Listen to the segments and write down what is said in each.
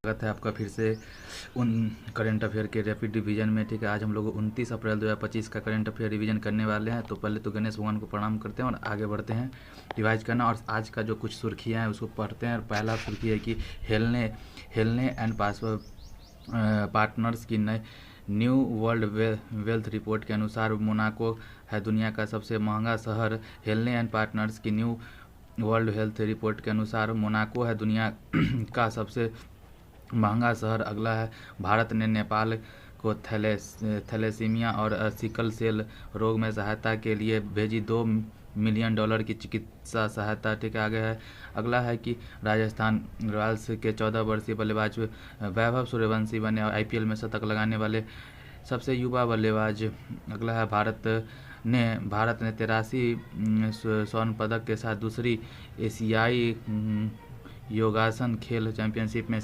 स्वागत है आपका फिर से उन करंट अफेयर के रैपिड रिवीजन में। ठीक है, आज हम लोग 29 अप्रैल 2025 का करंट अफेयर रिवीजन करने वाले हैं। तो पहले तो गणेश भगवान को प्रणाम करते हैं और आगे बढ़ते हैं रिवाइज करना। और आज का जो कुछ सुर्खियां हैं उसको पढ़ते हैं। और पहला सुर्खी है कि हेलने हेलने एंड पार्टनर्स की नए न्यू वर्ल्ड वेल्थ रिपोर्ट के अनुसार मोनाको है दुनिया का सबसे महंगा शहर। हेलने एंड पार्टनर्स की न्यू वर्ल्ड हेल्थ रिपोर्ट के अनुसार मोनाको है दुनिया का सबसे महंगा शहर। अगला है, भारत ने नेपाल को थैलेसीमिया और सिकल सेल रोग में सहायता के लिए भेजी $2 मिलियन की चिकित्सा सहायता। ठीक है, आगे है। अगला है कि राजस्थान रॉयल्स के 14 वर्षीय बल्लेबाज वैभव सूर्यवंशी बने और IPL में शतक लगाने वाले सबसे युवा बल्लेबाज। अगला है, भारत ने 83 स्वर्ण पदक के साथ दूसरी एशियाई योगासन खेल चैंपियनशिप में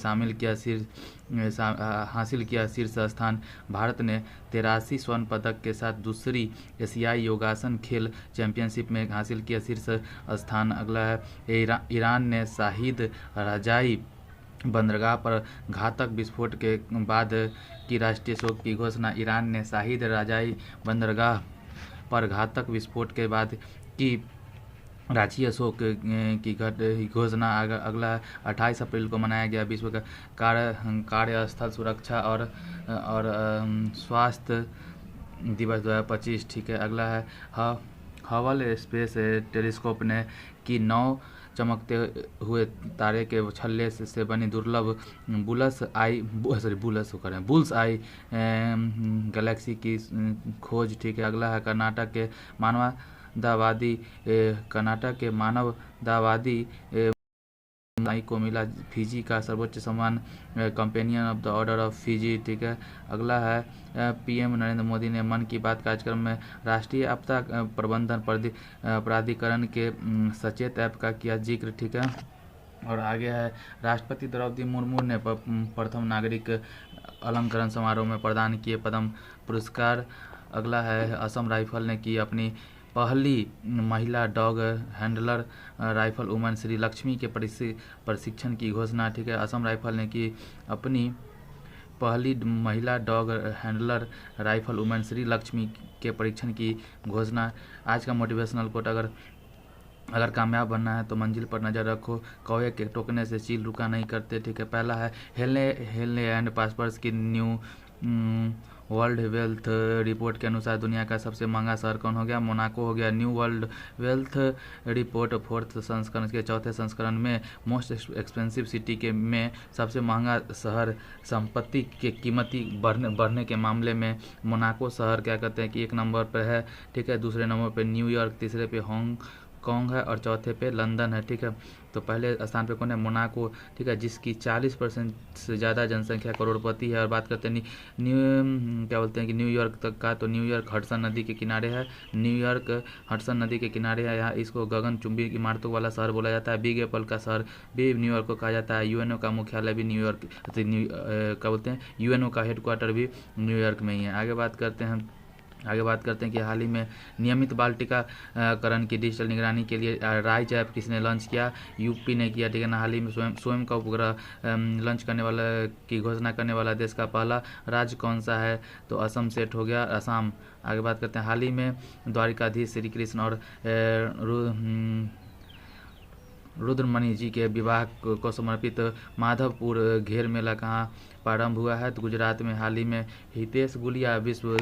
हासिल किया शीर्ष स्थान। भारत ने 83 स्वर्ण पदक के साथ दूसरी एशियाई योगासन खेल चैंपियनशिप में हासिल किया शीर्ष स्थान। अगला है, ईरान ने शाहिद रजाई बंदरगाह पर घातक विस्फोट के बाद की राष्ट्रीय शोक की घोषणा। ईरान ने शाहिद रजाई बंदरगाह पर घातक विस्फोट के बाद की राष्ट्रीय शोक की घोषणा। अगला 28 अप्रैल को मनाया गया विश्व का कार्यस्थल सुरक्षा और स्वास्थ्य दिवस 2025। ठीक है, अगला है, हबल स्पेस टेलीस्कोप ने की 9 चमकते हुए तारे के छल्ले से बनी दुर्लभ बुल्स आई गैलेक्सी की खोज। ठीक है, अगला है, कर्नाटक के मानवतावादी को मिला फिजी का सर्वोच्च सम्मान companion of the order of Fiji. ठीक है, अगला है, PM नरेंद्र मोदी ने मन की बात कार्यक्रम में राष्ट्रीय आपदा प्रबंधन प्राधिकरण के सचेत ऐप का किया जिक्र। ठीक है, और आगे है, राष्ट्रपति द्रौपदी मुर्मू ने प्रथम नागरिक अलंकरण समारोह में प्रदान किए पद्म पुरस्कार। अगला है, असम राइफल ने की अपनी पहली महिला dog handler rifle woman Shri Lakshmi के प्रशिक्षण की घोषणा। ठीक है, असम राइफल ने की अपनी पहली महिला dog handler rifle woman Shri Lakshmi के परीक्षण की घोषणा। आज का मोटिवेशनल कोट, अगर कामयाब बनना है तो मंजिल पर नज़र रखो, कौवे के टोकने से चील रुका नहीं करते। ठीक है, पहला है, हेलने एंड पार्टनर्स की न्यू वर्ल्ड वेल्थ रिपोर्ट के अनुसार दुनिया का सबसे महंगा शहर कौन हो गया? मोनाको हो गया। New world wealth report 4th संस्करण के 4थे संस्करण में मोस्ट एक्सपेंसिव सिटी के में सबसे महंगा शहर संपत्ति के कीमती बढ़ने के मामले में मोनाको शहर क्या कहते हैं कि 1 नंबर पर है। ठीक है, दूसरे नंबर पर न्यूयॉर्क, तीसरे पे हांगकांग है और चौथे पे लंदन है। ठीक है, तो पहले स्थान पे कौन है? मोनाको। ठीक है, जिसकी 40% से ज़्यादा जनसंख्या करोड़पति है। और बात करते हैं क्या बोलते हैं कि न्यूयॉर्क तक का, तो न्यूयॉर्क हडसन नदी के किनारे है। न्यूयॉर्क हडसन नदी के किनारे है। यहाँ इसको गगनचुंबी इमारतों वाला शहर बोला जाता है। बिग एप्पल का शहर भी न्यूयॉर्क को कहा जाता है। UNO का मुख्यालय भी न्यूयॉर्क, क्या बोलते हैं, UNO का हेडक्वार्टर भी न्यूयॉर्क में ही है। आगे बात करते हैं कि हाल ही में नियमित बाल टीकाकरण की डिजिटल निगरानी के लिए राइज ऐप किसने लॉन्च किया? यूपी ने किया। ठीक है ना, हाल ही में स्वयं का उपग्रह लॉन्च करने वाला की घोषणा करने वाला देश का पहला राज्य कौन सा है? तो असम सेट हो गया, असम। आगे बात करते हैं, हाल ही में द्वारिकाधीश श्री कृष्ण और रुद्रमणि जी के विवाह को समर्पित माधवपुर घेर मेला कहाँ प्रारंभ हुआ है? तो गुजरात में। हाल ही में हितेश गुलिया विश्व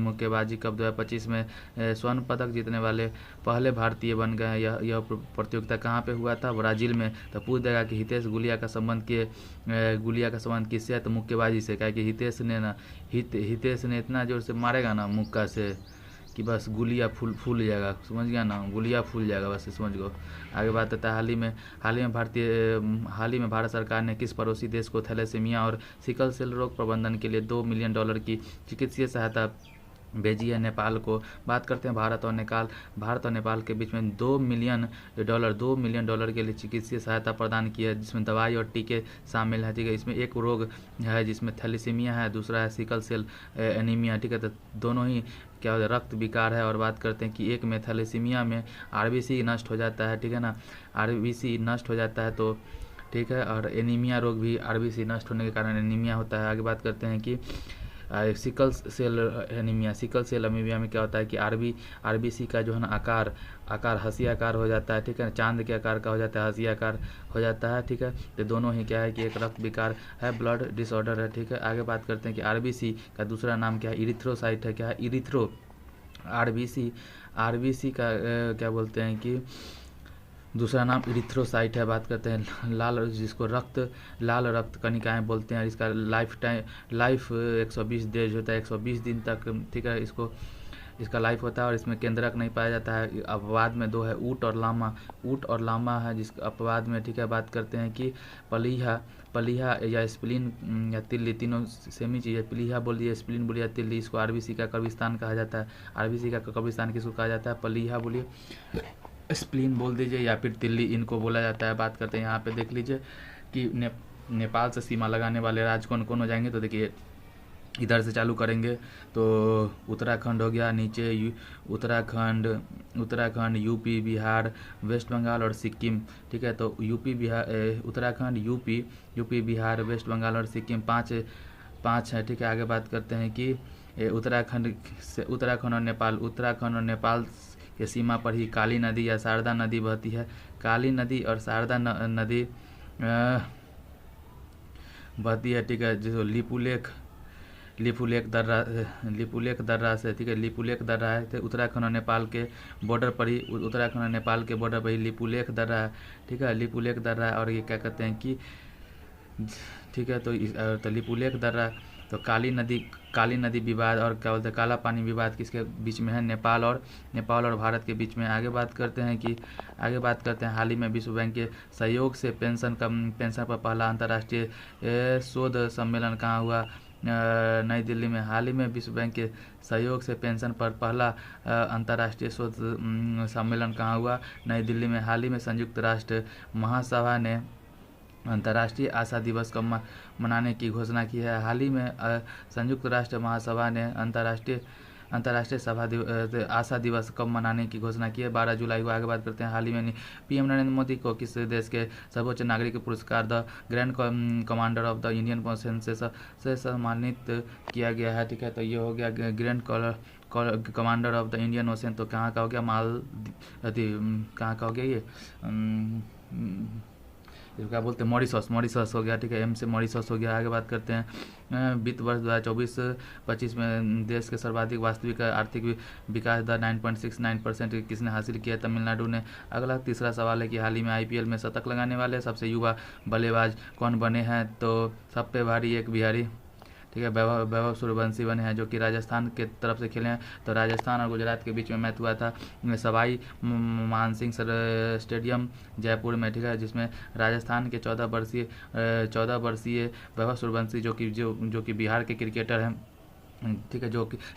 मुक्केबाजी कप 2025 में स्वर्ण पदक जीतने वाले पहले भारतीय बन गए हैं। यह प्रतियोगिता कहाँ पे हुआ था? ब्राज़ील में। तो पूछ देगा कि हितेश गुलिया का संबंध किससे है? तो मुक्केबाजी से। क्या कि हितेश ने इतना जोर से मारेगा ना मुक्का से कि बस गुलिया फूल जाएगा, समझ गया ना, गुलिया फूल जाएगा, बस समझ गो। आगे बात होता है, हाल ही में भारत सरकार ने किस पड़ोसी देश को थैलेसीमिया और सिकल सेल रोग प्रबंधन के लिए $2 मिलियन की चिकित्सीय सहायता भेजी है? नेपाल को। बात करते हैं भारत और नेपाल के बीच में $2 मिलियन के लिए चिकित्सीय सहायता प्रदान की है, जिसमें दवाई और टीके शामिल है। ठीक है, इसमें एक रोग है जिसमें थैलेसीमिया है, दूसरा है सिकल सेल एनीमिया। ठीक है, तो दोनों ही क्या होता है, रक्त विकार है। और बात करते हैं कि एक में थैलेसीमिया में RBC नष्ट हो जाता है। ठीक है ना, RBC नष्ट हो जाता है तो ठीक है। और एनीमिया रोग भी आरबीसी नष्ट होने के कारण एनीमिया होता है। आगे बात करते हैं कि sickle cell anaemia. Sickle cell anaemia में क्या होता है कि आरबीसी का जो है ना आकार हंसी आकार हो जाता है, ठीक है, चांद के आकार का हो जाता है, हंसी आकार हो जाता है, ठीक है। तो दोनों ही क्या है कि एक रक्त विकार है, ब्लड डिसऑर्डर है, ठीक है। आगे बात करते हैं कि आरबीसी का दूसरा नाम क्या है, इरिथ्रोसाइट है। क्या है इरिथ्रो आरबीसी का क्या बोलते हैं कि दूसरा नाम इरिथ्रोसाइट है। बात करते हैं लाल, जिसको लाल रक्त कणिकाएं बोलते हैं। इसका लाइफ 120 डेज होता है, 120 दिन तक, ठीक है। इसका लाइफ होता है और इसमें केंद्रक नहीं पाया जाता है। अपवाद में दो है, ऊँट और लामा है जिस अपवाद में, ठीक है। बात करते हैं कि पलीहा या स्प्लीन या तिल्ली, तीनों सेम ही चीज़ है। पलीहा बोलिए, स्प्लीन बोलिए, तिल्ली, इसको आरबीसी का कब्रिस्तान कहा जाता है। आरबीसी का कब्रिस्तान किसको कहा जाता है, पलीहा बोलिए, स्प्लीन बोल दीजिए, या फिर तिल्ली, इनको बोला जाता है। बात करते हैं यहाँ पे देख लीजिए कि नेपाल से सीमा लगाने वाले राज्य कौन कौन हो जाएंगे। तो देखिए इधर से चालू करेंगे तो उत्तराखंड हो गया, नीचे उत्तराखंड, यूपी, बिहार, वेस्ट बंगाल और सिक्किम, ठीक है। तो उत्तराखंड, यूपी, बिहार, वेस्ट बंगाल और सिक्किम पाँच है, ठीक है। आगे बात करते हैं कि उत्तराखंड और नेपाल के सीमा पर ही काली नदी या शारदा नदी बहती है। काली नदी और शारदा नदी बहती है, ठीक है। जो लिपुलेख दर्रा से, ठीक है, लिपुलेख दर्रा है। तो उत्तराखंड और नेपाल के बॉर्डर पर ही लिपुलेख दर्रा है, ठीक है। लिपुलेख दर्रा है और ये क्या कहते हैं कि, ठीक है। तो लिपुलेख दर्रा, तो काली नदी विवाद और क्या बोलते हैं काला पानी विवाद किसके बीच में है, नेपाल और भारत के बीच में। आगे बात करते हैं हाल ही में विश्व बैंक के सहयोग से पेंशन पर पहला अंतर्राष्ट्रीय शोध सम्मेलन कहाँ हुआ, नई दिल्ली में। हाल ही में विश्व बैंक के सहयोग से पेंशन पर पहला अंतर्राष्ट्रीय शोध सम्मेलन कहाँ हुआ, नई दिल्ली में। हाल ही में संयुक्त राष्ट्र महासभा ने अंतर्राष्ट्रीय आशा दिवस को मनाने की घोषणा की है। हाल ही में संयुक्त राष्ट्र महासभा ने अंतर्राष्ट्रीय आशा दिवस कब मनाने की घोषणा की है, 12 जुलाई को। आगे बात करते हैं हाल ही में पीएम नरेंद्र मोदी को किस देश के सर्वोच्च नागरिक पुरस्कार the grand commander of the Indian post से सम्मानित किया गया है, ठीक है। तो ये हो गया grand commander of the Indian ocean. तो कहाँ का हो गया, कहाँ का हो गया ये, क्या बोलते हैं, मॉरिशस हो गया, ठीक है। एम से मॉरिशस हो गया। आगे बात करते हैं वित्त वर्ष 2024-25 में देश के सर्वाधिक वास्तविक आर्थिक विकास दर 9.69% किसने हासिल किया, तमिलनाडु ने। अगला तीसरा सवाल है कि हाल ही में आईपीएल में शतक लगाने वाले सबसे युवा बल्लेबाज कौन बने हैं, तो सब पे भारी एक बिहारी, ठीक है, वैभव सूर्यवंशी बने हैं, जो कि राजस्थान के तरफ से खेले हैं। तो राजस्थान और गुजरात के बीच में मैच हुआ था सवाई मानसिंह स्टेडियम जयपुर में, ठीक है, जिसमें राजस्थान के 14 वर्षीय वैभव सूर्यवंशी जो कि बिहार के क्रिकेटर हैं, ठीक है,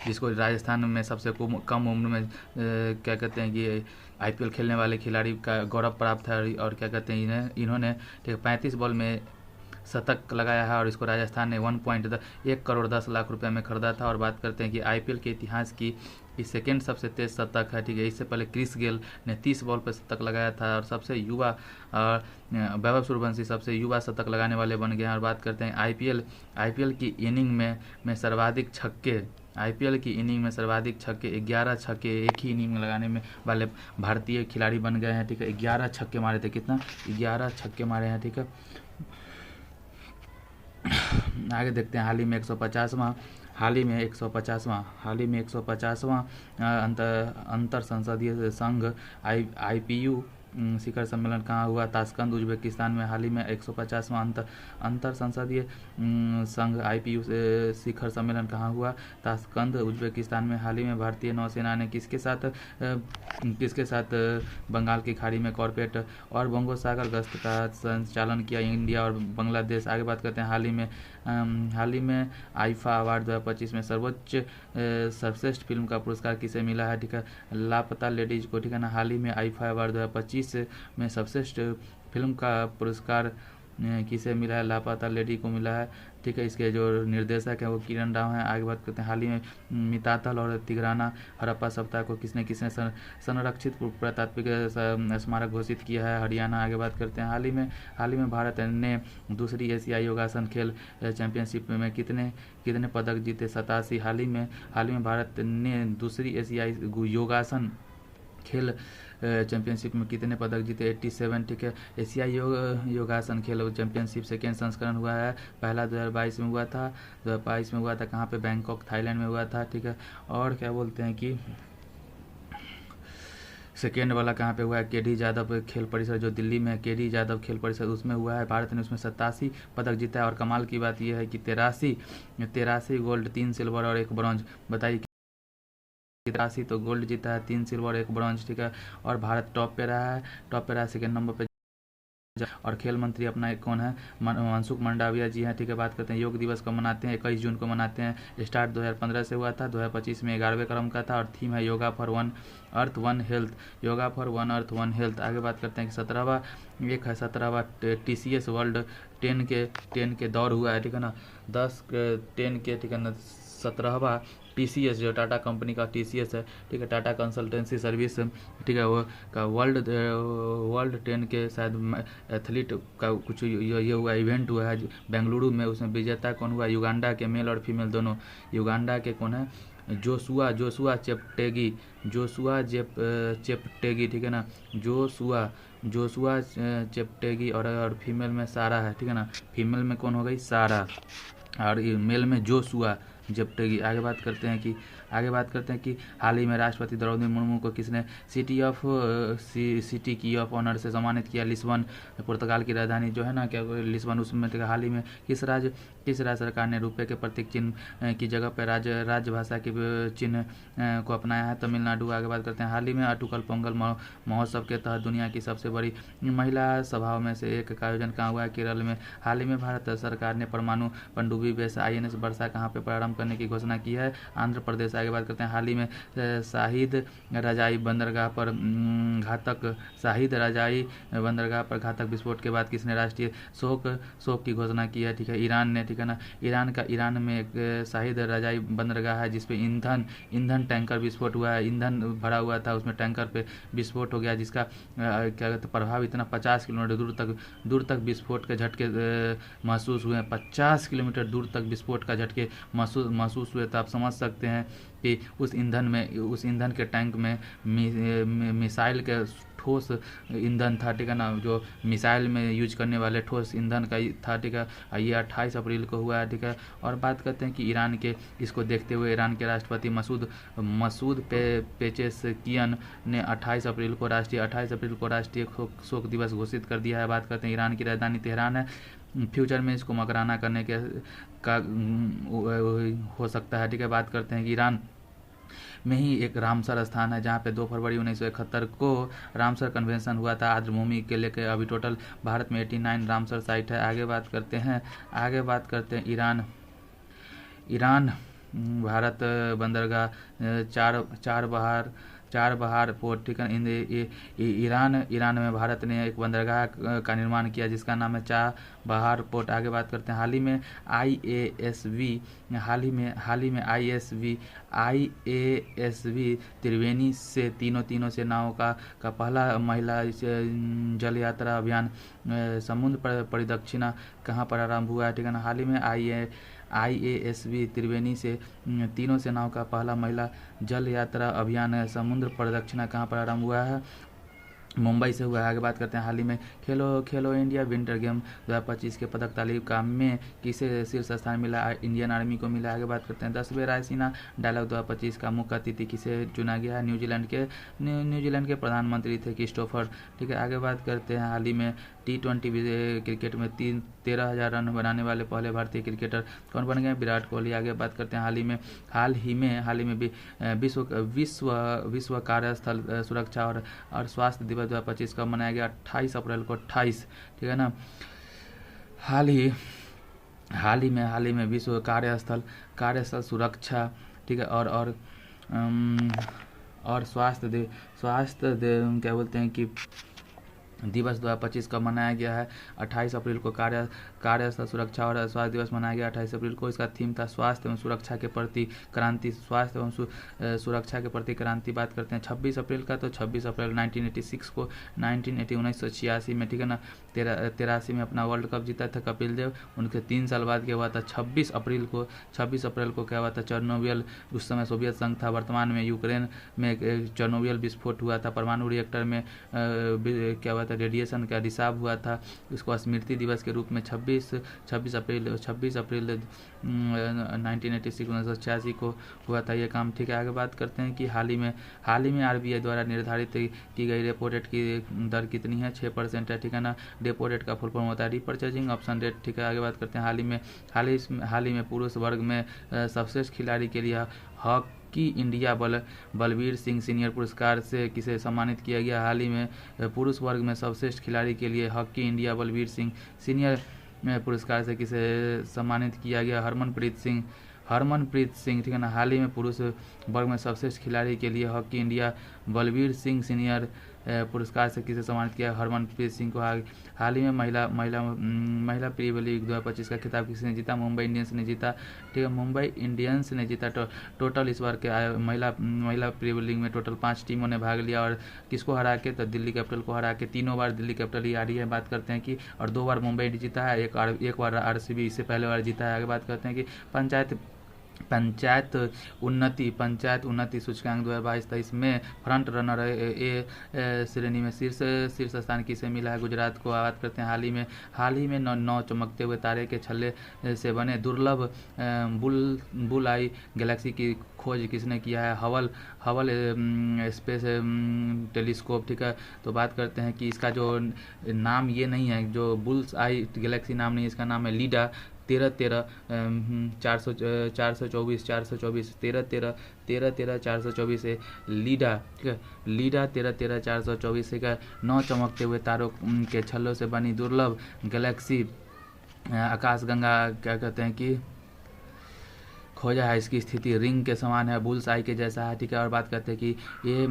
जिसको राजस्थान में सबसे कम उम्र में क्या कहते हैं कि आईपीएल खेलने वाले खिलाड़ी का गौरव प्राप्त है। और क्या कहते हैं इन्होंने, ठीक है, 35 बॉल में शतक लगाया है और इसको राजस्थान ने 1 करोड़ 10 लाख रुपए में खरीदा था। और बात करते हैं कि आईपीएल के इतिहास की सेकेंड सबसे तेज शतक है, ठीक है। इससे पहले क्रिस गेल ने 30 बॉल पर शतक लगाया था और सबसे युवा वैभव सूर्यवंशी सबसे युवा शतक लगाने वाले बन गए हैं। और बात करते हैं आईपीएल की इनिंग में सर्वाधिक छक्के, आईपीएल की इनिंग में सर्वाधिक छक्के 11 छक्के एक ही इनिंग में लगाने में वाले भारतीय खिलाड़ी बन गए हैं, ठीक है। 11 छक्के मारे थे, कितना, 11 छक्के मारे हैं, ठीक है। आगे देखते हैं हाल ही में 150वां अंतर संसदीय संघ आईपीयू शिखर सम्मेलन कहाँ हुआ, ताशकंद उज्बेकिस्तान में। हाल ही में 150वां अंतर संसदीय संघ आईपीयू शिखर सम्मेलन कहाँ हुआ, ताशकंद उज्बेकिस्तान में। हाल ही में भारतीय नौसेना ने किसके साथ बंगाल की खाड़ी में कॉर्पोरेट और बंगोसागर गश्त का संचालन किया, इंडिया और बांग्लादेश। आगे बात करते हैं हाल ही में आईफा अवार्ड 2025 में सर्वश्रेष्ठ फिल्म का पुरस्कार किसे मिला है, ठीक है, लापता लेडीज को, ठीक है ना। हाल ही में आईफा अवार्ड 2025 में सर्वश्रेष्ठ फिल्म का पुरस्कार किसे मिला है? लापता लेडी को मिला है, ठीक है। इसके जो निर्देशक हैं वो किरण राव हैं। आगे बात करते हैं, हाल ही में मिताथल और तिगराना हड़प्पा सप्ताह को किसने किसने संरक्षित पुरातात्विक स्मारक घोषित किया है? हरियाणा। आगे बात करते हैं, हाल ही में भारत ने दूसरी एशियाई योगासन खेल चैंपियनशिप में कितने कितने पदक जीते? 87। हाल ही में भारत ने दूसरी एशियाई योगासन खेल चैंपियनशिप में कितने पदक जीते? 87, ठीक है। एशियाई योगासन खेल चैंपियनशिप सेकेंड संस्करण हुआ है, पहला 2022 में हुआ था, 2022 में हुआ था कहाँ पे? बैंकॉक, थाईलैंड में हुआ था, ठीक है। और क्या बोलते हैं कि सेकेंड वाला कहाँ पे हुआ है? केडी यादव खेल परिसर जो दिल्ली में है, केडी यादव खेल परिसर, उसमें हुआ है। भारत ने उसमें 87 पदक जीता है। और कमाल की बात यह है कि 83 गोल्ड, 3 सिल्वर और 1 ब्रॉन्ज। बताइए, 83 तो गोल्ड जीता है, 3 सिल्वर 1 ब्रॉन्ज, ठीक है। और भारत टॉप पे रहा है, सेकेंड नंबर पे। और खेल मंत्री अपना एक कौन है? मनसुख मंडाविया जी हैं, ठीक है। बात करते हैं, योग दिवस को मनाते हैं 21 जून को मनाते हैं। स्टार्ट 2015 से हुआ था, 2025 में 11वें क्रम का था। और थीम है yoga for one earth one health, yoga for one earth one health. आगे बात करते हैं कि 17वां TCS वर्ल्ड 10 के दौर हुआ है, ठीक है ना। 10 के, ठीक है ना। 17वां TCS जो टाटा कंपनी का TCS है, ठीक है, टाटा कंसल्टेंसी सर्विस, ठीक है, वो का वर्ल्ड 10 के शायद एथलीट का कुछ ये हुआ, इवेंट हुआ है बेंगलुरु में। उसमें विजेता कौन हुआ? युगांडा के मेल और फीमेल दोनों। युगांडा के कौन है? जोशुआ चेप्टेगी, ठीक है ना। जोशुआ चेप्टेगी। और फीमेल में सारा है, ठीक है ना। फीमेल में कौन हो गई? सारा। और मेल में जोशुआ चेप्टेगी। आगे बात करते हैं कि हाल ही में राष्ट्रपति द्रौपदी मुर्मू को किसने सिटी की ऑफ ऑनर से सम्मानित किया? लिस्बन, पुर्तगाल की राजधानी जो है ना, क्या लिस्बन, उसमें हाल ही में किस राज्य सरकार ने रुपये के प्रतीक चिन्ह की जगह पर राजभाषा के चिन्ह को अपनाया है? तमिलनाडु। आगे बात करते हैं, हाल ही में अटुकल पोंगल महोत्सव के तहत दुनिया की सबसे बड़ी महिला सभाओं में से एक का आयोजन कहाँ हुआ है? केरल में। हाल ही में भारत सरकार ने परमाणु पनडुब्बी बेस INS वर्षा कहाँ पे प्रारंभ करने की घोषणा की है? आंध्र प्रदेश। आगे बात करते हैं, हाल ही में शाहिद रजाई बंदरगाह पर घातक विस्फोट के बाद किसने राष्ट्रीय शोक की घोषणा की है? ठीक है, ईरान ने, ठीक है ना। ईरान में एक शाहिद रजाई बंदरगाह है जिसपे ईंधन टैंकर विस्फोट हुआ है। ईंधन भरा हुआ था, उसमें टैंकर पे विस्फोट हो गया, जिसका क्या कहते हैं प्रभाव इतना 50 किलोमीटर दूर तक विस्फोट के झटके महसूस हुए। 50 किलोमीटर दूर तक विस्फोट का झटके महसूस हुए। तो आप समझ सकते हैं कि उस ईंधन के टैंक में मिसाइल के ठोस ईंधन था, ठीक है ना, जो मिसाइल में यूज करने वाले ठोस ईंधन का था, ठीक है। ये 28 अप्रैल को हुआ है, ठीक है। और बात करते हैं कि ईरान के इसको देखते हुए ईरान के राष्ट्रपति मसूद पेजेशकियन ने 28 अप्रैल को राष्ट्रीय शोक दिवस घोषित कर दिया है। बात करते हैं, ईरान की राजधानी तेहरान है। फ्यूचर में इसको मकराना करने का हो सकता है, ठीक है। बात करते हैं कि ईरान में ही एक रामसर स्थान है जहाँ पे 2 फरवरी 1971 को रामसर कन्वेंशन हुआ था आर्द्र भूमि के लेकर। अभी टोटल भारत में 89 रामसर साइट है। आगे बात करते हैं ईरान भारत बंदरगाह चार बहार पोर्ट, ठीक है। ईरान में भारत ने एक बंदरगाह का निर्माण किया जिसका नाम है चार बहार पोर्ट। आगे बात करते हैं, हाल ही में IASV त्रिवेणी से तीनों सेनाओं का पहला महिला जल यात्रा अभियान समुद्र परिदक्षिणा कहाँ पर आरंभ हुआ है, ठीक है ना। हाल ही में IASV त्रिवेणी से तीनों सेनाओं का पहला महिला जल यात्रा अभियान समुद्र प्रदक्षिणा कहाँ पर आरंभ हुआ है? मुंबई से हुआ है। आगे बात करते हैं, हाल ही में खेलो इंडिया विंटर गेम 2025 के पदक तालिका में किसे शीर्ष स्थान मिला? इंडियन आर्मी को मिला। आगे बात करते हैं, 10वें रायसीना डायलॉग 2025 का मुख्य अतिथि किसे चुना गया है? न्यूजीलैंड के प्रधानमंत्री थे क्रिस्टोफर, ठीक है। आगे बात करते हैं, हाल ही में T20 क्रिकेट में 13,000 रन बनाने वाले पहले भारतीय क्रिकेटर कौन बन गए? विराट कोहली। आगे बात करते हैं, हाल ही में विश्व कार्यस्थल सुरक्षा और स्वास्थ्य दिवस 2025 कब मनाया गया? 28 अप्रैल को, 28, ठीक है ना। हाल ही में विश्व कार्यस्थल सुरक्षा, ठीक है, और स्वास्थ्य क्या बोलते हैं कि दिवस 2025 का मनाया गया है। 28 अप्रैल को कार्य सुरक्षा और स्वास्थ्य दिवस मनाया गया 28 अप्रैल को। इसका थीम था स्वास्थ्य एवं सुरक्षा के प्रति क्रांति, स्वास्थ्य एवं सुरक्षा के प्रति क्रांति। बात करते हैं 26 अप्रैल का, तो 26 अप्रैल 1986 को 1986 में, ठीक है ना, 83 में अपना वर्ल्ड कप जीता था कपिल देव। उनके 3 साल बाद क्या हुआ था, 26 अप्रैल को क्या हुआ था, चेरनोबिल, उस समय सोवियत संघ था, वर्तमान में यूक्रेन में चेरनोबिल विस्फोट हुआ था, परमाणु रिएक्टर में क्या हुआ था, रेडिएशन का रिसाव हुआ था। इसको स्मृति दिवस के रूप में 26 अप्रैल 1986 को हुआ था ये काम, ठीक है। आगे बात करते हैं कि हाल ही में RBI द्वारा निर्धारित की गई रेपो रेट की दर कितनी है, 6% है, ठीक है ना। रेपो रेट का फुल फॉर्म होता है रीपर्चेजिंग ऑप्शन रेट, ठीक है। आगे बात करते हैं हाल ही में पुरुष वर्ग में सर्वश्रेष्ठ खिलाड़ी के लिए hockey India Balbir Singh senior पुरस्कार से किसे सम्मानित किया गया। हाल ही में पुरुष वर्ग में सर्वश्रेष्ठ खिलाड़ी के लिए hockey India Balbir Singh senior पुरस्कार से किसे सम्मानित किया गया, हरमनप्रीत सिंह, ठीक है ना। हाल ही में पुरुष वर्ग में सर्वश्रेष्ठ खिलाड़ी के लिए hockey India Balbir Singh senior पुरस्कार से किसे सम्मानित किया, हरमनप्रीत सिंह को। हाल ही में महिला प्रीमियर लीग 2025 का खिताब किसने जीता, मुंबई इंडियंस ने जीता, ठीक है। मुंबई इंडियंस ने जीता। टोटल इस बार के महिला प्रीमियर लीग में टोटल 5 टीमों ने भाग लिया, और किसको हरा के, तो दिल्ली कैपिटल को हरा के। 3 बार दिल्ली कैपिटल ही आ रही है, बात करते हैं कि, और 2 बार मुंबई जीता है, एक बार RCB इससे पहले बार जीता है। आगे बात करते हैं कि पंचायत उन्नति सूचकांक 2022-23 में फ्रंट रनर ए श्रेणी में शीर्ष स्थान किसे मिला है, गुजरात को। बात करते हैं हाल ही में 9 चमकते हुए तारे के छल्ले से बने दुर्लभ बुल आई गैलेक्सी की खोज किसने किया है, हबल स्पेस टेलीस्कोप, ठीक है। तो बात करते हैं कि इसका जो नाम ये नहीं है, जो बुल्स आई गैलेक्सी नाम नहीं है, इसका नाम है लीडा 13-424 है लीडा, ठीक है। लीडा 13-424 का 9 चमकते हुए तारों के छल्लों से बनी दुर्लभ गैलेक्सी आकाशगंगा क्या कहते हैं कि खोजा है। इसकी स्थिति रिंग के समान है, बुल्स आई के जैसा है, ठीक है। और बात करते हैं कि ये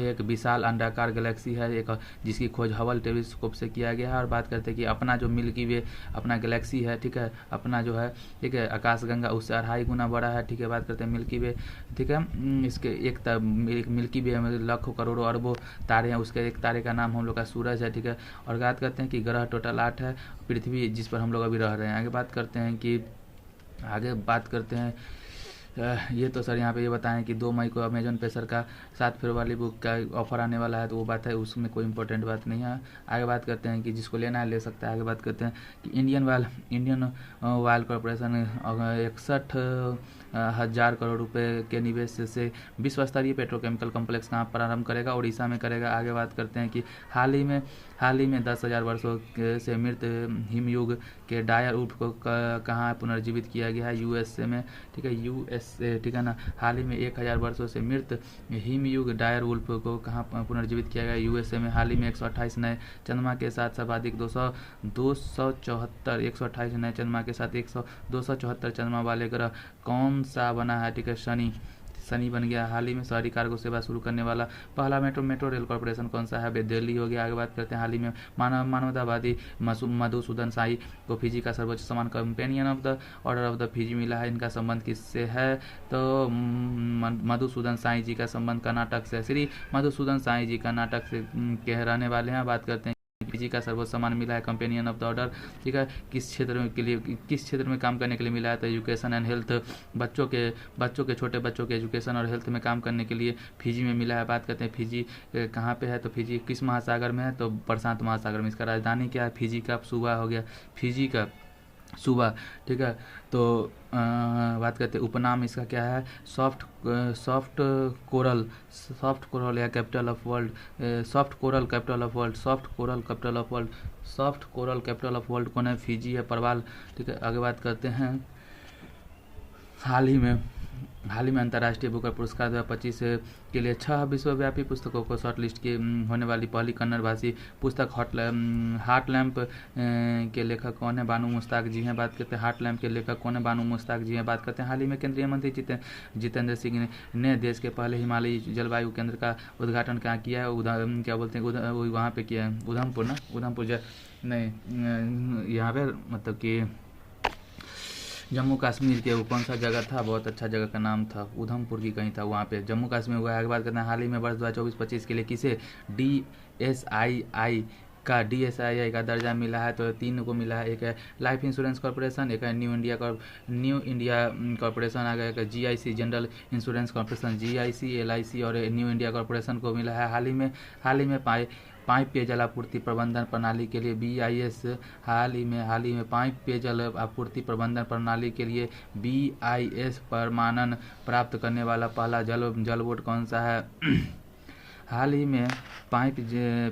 एक विशाल अंडाकार गैलेक्सी है, जिसकी खोज हबल टेलीस्कोप से किया गया है। और बात करते हैं कि अपना जो मिल्की वे अपना गैलेक्सी है, ठीक है, अपना जो है, ठीक है, आकाशगंगा उससे 2.5 गुना बड़ा है, ठीक है। बात करते हैं मिल्की वे, ठीक है। इसके एक मिल्की वे में लाखों करोड़ों अरबों तारे हैं, उसके एक तारे का नाम हम लोग का सूरज है, ठीक है। और बात करते हैं कि ग्रह टोटल 8 है, पृथ्वी जिस पर हम लोग अभी रह रहे हैं। आगे बात करते हैं ये तो सर यहाँ पे ये बताएं कि 2 मई को अमेजन पे सर का 7 फेयर वाली बुक का ऑफर आने वाला है, तो वो बात है, उसमें कोई इंपॉर्टेंट बात नहीं है। आगे बात करते हैं कि जिसको लेना है ले सकता है। आगे बात करते हैं कि इंडियन ऑयल कॉरपोरेशन 61,000 करोड़ रुपए के निवेश से विश्व स्तरीय पेट्रोकेमिकल कॉम्प्लेक्स कहाँ प्रारंभ करेगा, उड़ीसा में करेगा। आगे बात करते हैं कि हाल ही में 10,000 वर्षों से मृत हिमयुग के डायर वुल्फ को कहाँ पुनर्जीवित किया गया है, USA में, ठीक है, USA, ठीक है ना। हाल ही में 1,000 वर्षों से मृत हिमयुग डायर वुल्फ को कहाँ पुनर्जीवित किया गया, USA में। हाल ही में 128 नए चंद्रमा के साथ सर्वाधिक 128 नए चंद्रमा के साथ 274 चंद्रमा वाले ग्रह कौन सा बना है, ठीक है, शनि बन गया। हाल ही में शहरी कार्गो सेवा शुरू करने वाला पहला मेट्रो रेल कॉर्पोरेशन कौन सा है, दिल्ली हो गया। आगे बात करते हैं हाल ही में मानवतावादी मधुसूदन साई को फिजी का सर्वोच्च सम्मान companion of the order of the Fiji मिला है। इनका संबंध किससे है, तो मधुसूदन साई जी का संबंध कर्नाटक से, श्री मधुसूदन साई जी कर्नाटक से के रहने वाले हैं। बात करते हैं फिजी का सर्वोच्च सम्मान मिला है कंपेनियन ऑफ द ऑर्डर, ठीक है, किस क्षेत्र में काम करने के लिए मिला है, तो एजुकेशन एंड हेल्थ, छोटे बच्चों के एजुकेशन और हेल्थ में काम करने के लिए फिजी में मिला है। बात करते हैं फिजी कहाँ पे है, तो फिजी किस महासागर में है, तो प्रशांत महासागर में। इसका राजधानी क्या है, फिजी का सूबा हो गया, फिजी का सूबा, ठीक है। तो बात करते हैं उपनाम इसका क्या है, सॉफ्ट कोरल या capital of world, soft coral capital of world कौन है, फिजी है, परवाल, ठीक है। आगे बात करते हैं हाल ही में हाल ही में अंतर्राष्ट्रीय बुकर पुरस्कार 2025 के लिए 6 विश्वव्यापी पुस्तकों को शॉर्ट लिस्ट की होने वाली पहली कन्नड़ भाषी पुस्तक हार्ट लैम्प के लेखक कौन है? बानू मुश्ताक जी हैं। बात करते हैं हार्ट लैम्प के लेखक कौन है? बानू मुश्ताक जी हैं। बात करते हैं हाल ही में केंद्रीय मंत्री जितेंद्र सिंह ने देश के पहले हिमालयी जलवायु केंद्र का उद्घाटन कहाँ किया है? क्या बोलते हैं वहाँ पे किया है, उधमपुर ना, उधमपुर नहीं यहाँ पे मतलब कि जम्मू कश्मीर के वो कौन सा जगह था, बहुत अच्छा जगह का नाम था, उधमपुर की कहीं था, वहाँ पे जम्मू कश्मीर हुआ है। आगे बात करते हैं हाल ही में वर्ष 2024-25 के लिए किसे DSII का दर्जा मिला है? तो 3 को मिला है। एक है लाइफ इंश्योरेंस कॉर्पोरेशन, एक है न्यू इंडिया कॉर्पोरेशन, आगे एक GIC general insurance corporation, GIC, LIC और न्यू इंडिया कॉर्पोरेशन को मिला है। हाल ही में पाइप पेयजल आपूर्ति प्रबंधन प्रणाली के लिए BIS हाल ही में पाइप पेयजल आपूर्ति प्रबंधन प्रणाली के लिए BIS प्रमाणन प्राप्त करने वाला पहला जल बोर्ड कौन सा है? हाल ही में पाइप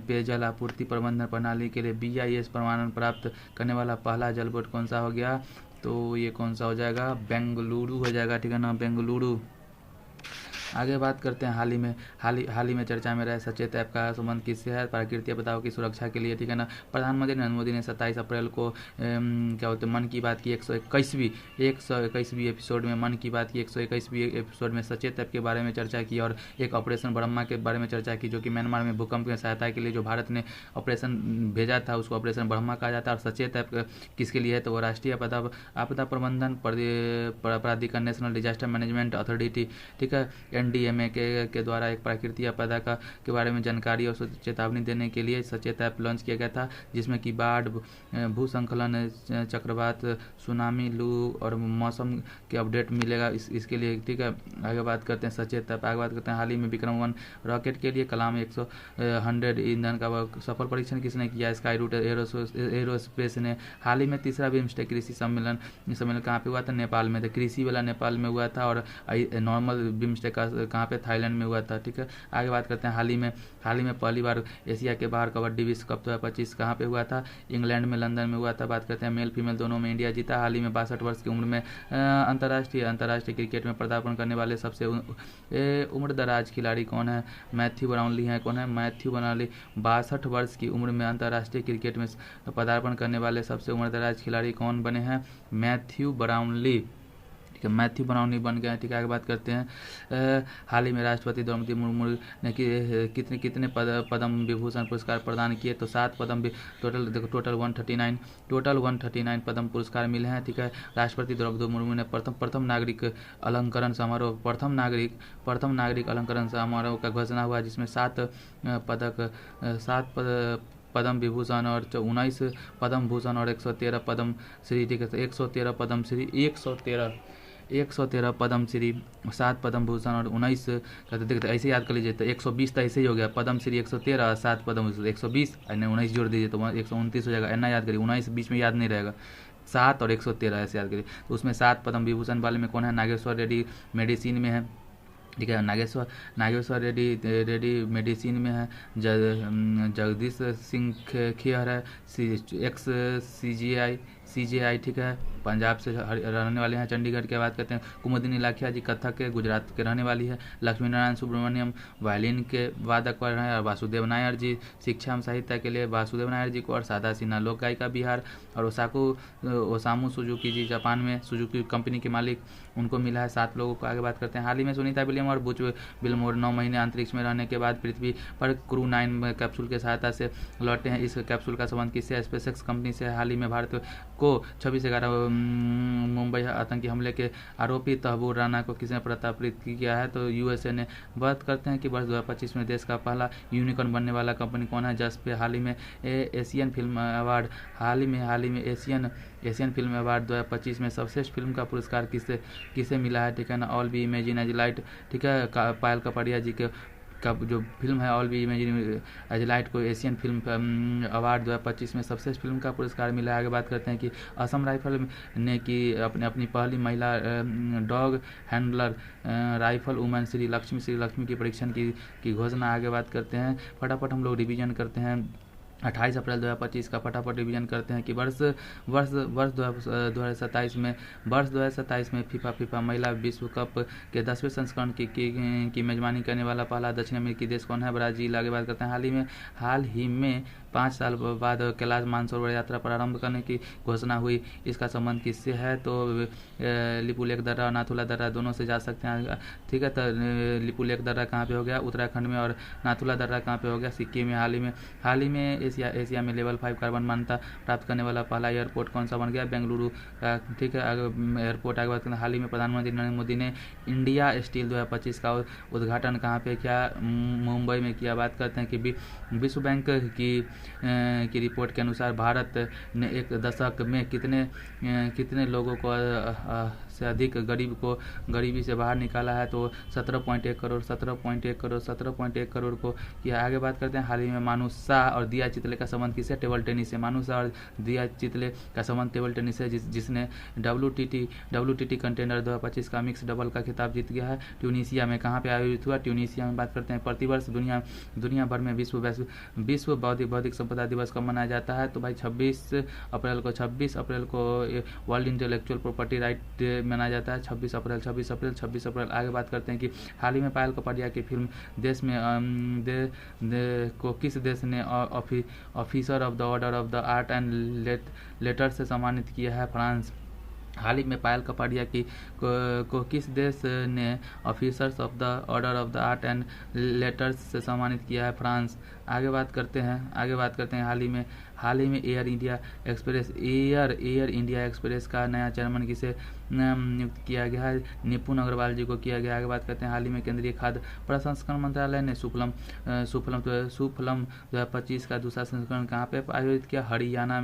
पेयजल आपूर्ति प्रबंधन प्रणाली के लिए BIS प्रमाणन प्राप्त करने वाला पहला जल बोर्ड कौन सा हो गया? तो ये कौन सा हो जाएगा? बेंगलुरु हो जाएगा, ठीक है ना, बेंगलुरु। आगे बात करते हैं हाल ही में चर्चा में रहे सचेत ऐप का संबंध किससे है? प्राकृतिक आपदाओं की सुरक्षा के लिए, ठीक है ना। प्रधानमंत्री नरेंद्र मोदी ने 27 अप्रैल को क्या बोलते हैं मन की बात की 121वीं एपिसोड में मन की बात की 121वीं एपिसोड में सचेत ऐप के बारे में चर्चा की और एक ऑपरेशन ब्रह्मा के बारे में चर्चा की, जो कि म्यांमार में भूकंप की सहायता के लिए जो भारत ने ऑपरेशन भेजा था उसको ऑपरेशन ब्रह्मा कहा जाता है। और सचेत ऐप किसके लिए है? तो वो राष्ट्रीय आपदा प्रबंधन प्राधिकरण, नेशनल डिजास्टर मैनेजमेंट अथॉरिटी, ठीक है, NDMA के द्वारा एक प्राकृतिक आपदा के बारे में जानकारी और चेतावनी देने के लिए सचेत ऐप लॉन्च किया गया था, जिसमें कि बाढ़, भूस्खलन, चक्रवात, सुनामी, लू और मौसम के अपडेट मिलेगा इसके लिए, ठीक है। आगे बात करते हैं सचेत ऐप। आगे बात करते हैं हाल ही में विक्रम-1 रॉकेट के लिए कलाम 100 ईंधन का सफल परीक्षण किसने किया? स्काई रूट एरोस्पेस ने। हाल ही में 3रा बिम्स्टेक कृषि सम्मेलन कहाँ पे हुआ था? नेपाल में। तो कृषि वाला नेपाल में हुआ था और नॉर्मल बिम्स्टेक कहाँ पे? थाईलैंड में हुआ था, ठीक है। आगे बात करते हैं हाल ही में पहली बार एशिया के बाहर कबड्डी विश्व कप 2025 कहाँ पे हुआ था? इंग्लैंड में, लंदन में हुआ था। बात करते हैं मेल फीमेल दोनों में इंडिया जीता। हाल ही में 62 वर्ष की उम्र में अंतर्राष्ट्रीय क्रिकेट में पदार्पण करने वाले सबसे उम्रदराज खिलाड़ी कौन है? मैथ्यू ब्राउनली हैं। कौन है? Matthew Brownlee. 62 वर्ष की उम्र में अंतर्राष्ट्रीय क्रिकेट में पदार्पण करने वाले सबसे उम्रदराज खिलाड़ी कौन बने हैं? मैथ्यू ब्राउनली, मैथ्यू ब्राउनली बन गए, ठीक है। आगे बात करते हैं हाल ही में राष्ट्रपति द्रौपदी मुर्मू ने कितने पद्म विभूषण पुरस्कार प्रदान किए? तो 7 पद्म, टोटल 139 पद्म पुरस्कार मिले हैं, ठीक है। राष्ट्रपति द्रौपदी मुर्मू ने प्रथम नागरिक अलंकरण समारोह का घोषणा हुआ, जिसमें 7 पद्म विभूषण और 19 पद्म भूषण और 113 पद्म श्री, ठीक है। 113 पद्म श्री, 113 पद्म श्री, 7 पद्म भूषण और 19 देखते ऐसे याद कर लीजिए। तो 120 तो ऐसे ही हो गया, पद्म श्री 113, 7 पद्म 120, 19 जोड़ दीजिए तो 129 हो जाएगा। एना याद करिए, 19 बीच में याद नहीं रहेगा, 7 और 113 ऐसे याद करिए। तो उसमें 7 पद्म विभूषण वाले में कौन है? नागेश्वर रेड्डी मेडिसिन में है, ठीक है। नागेश्वर रेड्डी मेडिसिन में है। जगदीश सिंह खेहर है, एक्स CJI, ठीक है, पंजाब से रहने वाले हैं। चंडीगढ़ की बात करते हैं कुमुदिनी लाखिया जी कथक के गुजरात के रहने वाली है। लक्ष्मी नारायण सुब्रमण्यम वायलिन के वादक पर हैं। और वासुदेव नायर जी शिक्षा एवं साहित्य के लिए वासुदेव नायर जी को। और सादा सिन्हा लोक गायिका बिहार। और ओसामू सुजुकी जी जापान में सुजुकी कंपनी के मालिक, उनको मिला है 7 लोगों को। आगे बात करते हैं हाल ही में सुनीता विलियम और बुच विल्मोर 9 महीने अंतरिक्ष में रहने के बाद पृथ्वी पर क्रू 9 कैप्सूल के सहायता से लौटे हैं। इस कैप्सूल का संबंध किससे? स्पेसएक्स कंपनी से। हाल ही में भारत को 26/11 मुंबई आतंकी हमले के आरोपी तहबूर राना को किसने प्रताड़ित किया है? तो USA ने। बात करते हैं कि वर्ष 2025 में देश का पहला यूनिकॉर्न बनने वाला कंपनी कौन है? जस्ट पे। हाल ही में Asian film award Asian film award 2025 में सर्वश्रेष्ठ फिल्म का पुरस्कार किसे मिला है? ठीक है ना, all we imagine as light, ठीक है, पायल कपड़िया जी के का जो फिल्म है all we imagine as light को एशियन फिल्म अवार्ड 2025 में सबसे फिल्म का पुरस्कार मिला है। आगे बात करते हैं कि असम राइफल ने की अपनी पहली महिला dog handler rifle women Shri Lakshmi की परीक्षण की घोषणा। आगे बात करते हैं, फटाफट हम लोग रिवीजन करते हैं 28 अप्रैल 2025 का फटाफट रिवीजन करते हैं कि वर्ष वर्ष वर्ष 2027 में फीफा महिला विश्व कप के 10वें संस्करण की मेजबानी करने वाला पहला दक्षिण अमेरिकी देश कौन है? ब्राज़ील। आगे बात करते हैं हाल ही में 5 साल बाद कैलाश मानसरोवर यात्रा प्रारंभ करने की घोषणा हुई। इसका संबंध किससे है? तो लिपुलेख दर्रा और नाथुला दर्रा दोनों से जा सकते हैं। ठीक है, तो लिपुलेख दर्रा कहाँ पे हो गया? उत्तराखंड में। और नाथुला दर्रा कहाँ पे हो गया? सिक्किम में। हाल ही में एशिया में लेवल 5 कार्बन मान्यता प्राप्त करने वाला पहला एयरपोर्ट कौन सा बन गया? बेंगलुरु का। ठीक है, एयरपोर्ट। आगे बात करते हैं हाल ही में प्रधानमंत्री नरेंद्र मोदी ने इंडिया स्टील 2025 का उद्घाटन कहाँ पे किया? मुंबई में किया। बात करते हैं कि विश्व बैंक की रिपोर्ट के अनुसार भारत ने एक दशक में कितने लोगों को से अधिक गरीबी से बाहर निकाला है? तो 17.1 करोड़ को किया। आगे बात करते हैं हाल ही में मानुषा और दिया चितले का संबंध किससे? टेबल टेनिस से। मानुषा और दिया चितले का संबंध टेबल टेनिस से, जिसने WTT कंटेनर 2025 का मिक्स डबल का खिताब जीत गया है। ट्यूनीशिया में। कहाँ पे आयोजित हुआ? ट्यूनीशिया में। बात करते हैं प्रतिवर्ष दुनिया भर में विश्व बौद्धिक संपदा दिवस कब मनाया जाता है? तो भाई 26 अप्रैल को world intellectual property right day मनाया जाता है। 26 अप्रैल। आगे बात करते हैं कि हाल ही में पायल कपाडिया की फिल्म देश में को किस देश ने officer of the order of the art and later से सम्मानित किया है? फ्रांस। हाल ही में पायल कपाडिया को किस देश ने officers of the order of the art and letters से सम्मानित किया है? फ्रांस। आगे बात करते हैं हाल ही में एयर इंडिया एक्सप्रेस का नया चेयरमैन किसे नियुक्त किया गया है? निपुण अग्रवाल जी को किया गया। आगे बात करते हैं हाल ही में केंद्रीय खाद्य प्रसंस्करण मंत्रालय ने सुफलम 2025 का दूसरा संस्करण कहाँ पे आयोजित किया? हरियाणा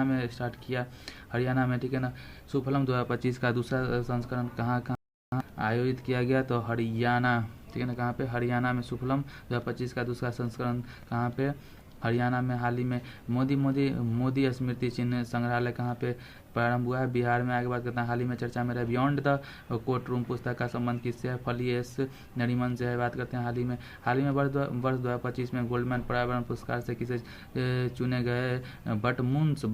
में स्टार्ट किया। हरियाणा में। ठीक है ना। सुफलम 2025 का दूसरा संस्करण कहाँ आयोजित किया गया? तो हरियाणा। ठीक है ना। कहाँ पे? हरियाणा में। सुफलम 2025 का दूसरा संस्करण कहाँ पे? हरियाणा में। हाल ही में मोदी स्मृति चिन्ह संग्रहालय कहाँ पे प्रारंभ हुआ है? बिहार में। आगे बात करते हैं हाल ही में चर्चा में रहे बियॉन्ड द कोर्ट रूम पुस्तक का संबंध किससे है? फली एस नरीमन से है। बात करते हैं हाल ही में वर्ष 2025 में गोल्डमैन पर्यावरण पुरस्कार से किसे चुने गए? बटमुंस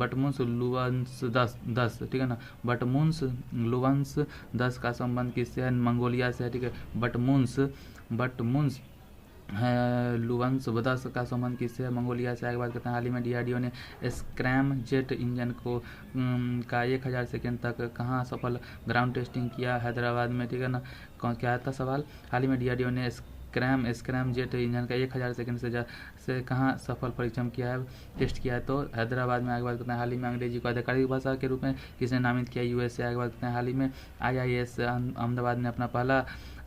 लुवंस 10। ठीक है ना। बटमुंस लुवंस 10 का संबंध किससे है? मंगोलिया से है। ठीक है। बटमुंस लुवंस 10 का संबंध किससे है? मंगोलिया से। आगे बात करते हैं हाल ही में DRDO ने स्क्रैम जेट इंजन का 1000 सेकेंड तक कहाँ सफल ग्राउंड टेस्टिंग किया? हैदराबाद में। ठीक है ना। क्या था सवाल? हाल ही में DRDO ने स्क्रैम जेट इंजन का 1000 सेकेंड से कहाँ सफल परीक्षण किया है, टेस्ट किया है? तो हैदराबाद में। आगे बात करते हैं हाल ही में अंग्रेजी को आधिकारिक भाषा के रूप में किसने नामित किया? US से। आगे बात करते हैं हाल ही में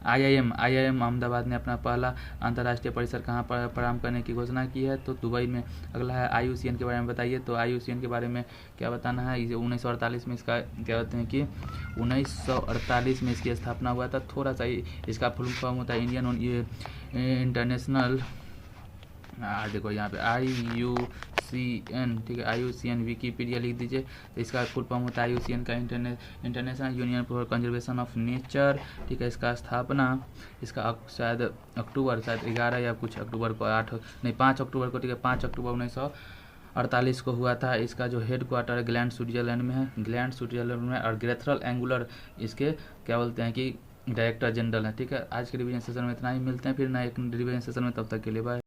IIM अहमदाबाद ने अपना पहला अंतर्राष्ट्रीय परिसर कहाँ पर प्रारंभ करने की घोषणा की है? तो दुबई में। अगला है IUCN के बारे में बताइए। तो IUCN के बारे में क्या बताना है? 1948 में इसका क्या कहते हैं कि 1948 में इसकी स्थापना हुआ था। थोड़ा सा इसका फुल फॉर्म होता है इंडियन इंटरनेशनल। देखो यहाँ पे IUCN। ठीक है। IUCN विकीपीडिया लिख दीजिए। तो इसका फुल फॉर्म होता है IUCN का international union for conservation of nature. ठीक है। इसका स्थापना शायद अक्टूबर 11 या कुछ अक्टूबर को 5 अक्टूबर को। ठीक है। 5 अक्टूबर 1948 को हुआ था। इसका जो हेड क्वार्टर ग्लैंड स्विट्जरलैंड में है। और ग्रेथरल एंगुलर इसके क्या बोलते हैं कि डायरेक्टर जनरल है। ठीक है। आज के रिवीजन सेशन में इतना ही। मिलते हैं फिर नए रिवीजन सेशन में। तब तक के लिए बाय।